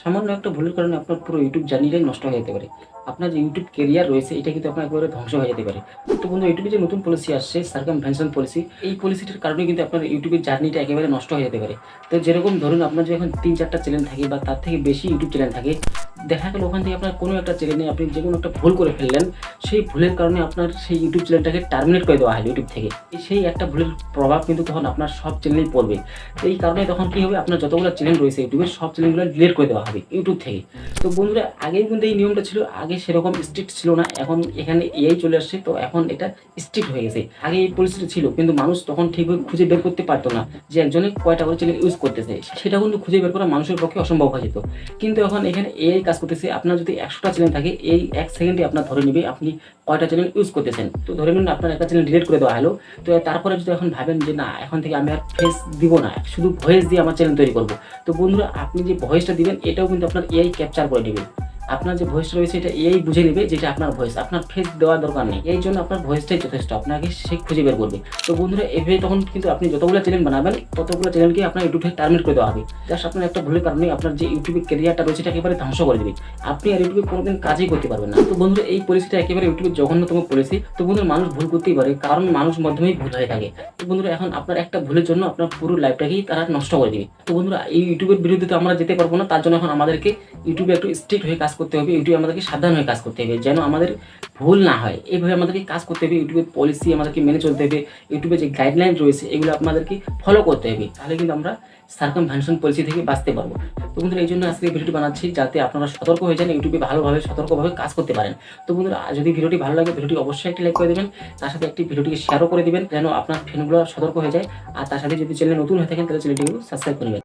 সামান্য একটা ভুলের কারণে আপনার পুরো ইউটিউব জার্নিটাই নষ্ট হয়ে যেতে পারে। আপনার যে ইউটিউব কেরিয়ার রয়েছে এটা কিন্তু আপনার একেবারে ধ্বংস হয়ে যেতে পারে। তো বন্ধু ইউটিউবে যে নতুন পলিসি আসছে সার্কামভেনশন পলিসি, এই পলিসিটার কারণে কিন্তু আপনার ইউটিউবের জার্নিটা একেবারে নষ্ট হয়ে যেতে পারে। তো যেরকম ধরুন আপনার যদি এখন ৩-৪ টা চ্যানেল থাকে বা তার থেকে বেশি ইউটিউব চ্যানেল থাকে, দেখা গেল ওখান থেকে আপনার কোনো একটা চ্যানেলে আপনি যেকোনো একটা ভুল করে ফেললেন, সেই ভুলের কারণে আপনার সেই ইউটিউব চ্যানেলটাকে টার্মিনেট করে দেওয়া হয় ইউটিউব থেকে। সেই একটা ভুলের প্রভাব কিন্তু তখন আপনার সব চ্যানেলেই পড়বে। তো এই কারণে তখন কি হবে, আপনার যতগুলো চ্যানেল রয়েছে ইউটিউবের সব চ্যানেলগুলো ডিলিট করে দেওয়া হবে ইউটিউব থেকে। তো বন্ধুরা আগেও কিন্তু এই নিয়মটা ছিল, আগে সেরকম স্ট্রিক্ট ছিল না, এখন এখানে এআই চলে আসছে তো এখন এটা স্ট্রিক্ট হয়ে গেছে। আগে এই পরিস্থিতি ছিল কিন্তু মানুষ তখন ঠিকভাবে খুঁজে বের করতে পারতো না যে একজনে কয়টা করে চ্যানেল ইউজ করতেছে, সেটা কিন্তু খুঁজে বের করা মানুষের পক্ষে অসম্ভব হয়ে যেত। কিন্তু এখন এখানে এআই কাজ করতেছে, আপনার যদি ১০০টা চ্যানেল থাকে এই ১ সেকেন্ডে আপনার ধরে নিবে আপনি কয়টা চ্যানেল ইউজ করতেছেন। তো ধরে নিন আপনার একটা চ্যানেল ডিলিট করে দেওয়া হলো, তো তারপরে যদি এখন ভাবেন যে না এখন থেকে আমি আর ফেস দিব না, শুধু ভয়েস দিয়ে আমার চ্যানেল তৈরি করব। তো বন্ধুরা আপনি যে ভয়েসটা দিবেন এটাও কিন্তু আপনার এআই ক্যাপচার করে নেবে। আপনার যে ভয়েসটা রয়েছে এটা এআই বুঝে নেবে যে এটা আপনার ভয়েস, আপনার ফেস দেওয়ার দরকার নেই। এই জন্য আপনার ভয়েসটাই যথেষ্ট, আপনাকে সে খুঁজে বের করবে। তো বন্ধুরা এভাবে তখন কিন্তু আপনি যতগুলো চ্যানেল বানাবেন ততগুলো চ্যানেলকে আপনার ইউটিউব থেকে টার্মিনেট করে দেওয়া হবে। জাস্ট আপনার একটা ভুলের কারণে আপনার যে ইউটিউবের ক্যারিয়ারটা রয়েছে এটা একেবারে ধ্বংস করে দেবে। আপনি আর ইউটিউবে কোনোদিন কাজই করতে পারবেন না। তো বন্ধুরা এই পলিসিটা একেবারে ইউটিউবের জঘন্যতম পলিসি। তো বন্ধুরা মানুষ ভুল করতেই পারে, কারণ মানুষ মাধ্যমেই ভুল হয়ে থাকে। তো বন্ধুরা এখন আপনার একটা ভুলের জন্য আপনার পুরো লাইফটাকেই তারা নষ্ট করে দিবে। তো বন্ধুরা এই ইউটিউবের বিরুদ্ধে তো আমরা যেতে পারবো না, তার জন্য এখন আমাদেরকে ইউটিউবে একটু স্ট্রিক্ট হয়ে কাজ করতে হবে। ইউটিউবে আমাদেরকে সাবধান হয়ে কাজ করতে হবে যেন আমাদের ভুল না হয়। এইভাবে আমাদেরকে কাজ করতে হবে, ইউটিউবের পলিসি আমাদেরকে মেনে চলতে হবে, ইউটিউবে যে গাইডলাইন রয়েছে এগুলো আমাদেরকে ফলো করতে হবে। তাহলে কিন্তু আমরা সার্কামভেনশন পলিসি থেকে বাঁচতে পারবো। তো বন্ধুরা এই জন্য আজকে ভিডিওটি বানাচ্ছি যাতে আপনারা সতর্ক হয়ে যান, ইউটিউবে ভালোভাবে সতর্কভাবে কাজ করতে পারেন। তো বন্ধুরা যদি ভিডিওটি ভালো লাগে ভিডিওটি অবশ্যই একটি লাইক করে দেবেন, তার সাথে একটি ভিডিওটিকে শেয়ারও করে দিবেন যেন আপনার ফ্রেন্ডগুলো সতর্ক হয়ে যায়। আর তার সাথে যদি চ্যানেলে নতুন হয়ে থাকেন তাহলে চ্যানেলটিগুলো সাবস্ক্রাইব করে নেবেন।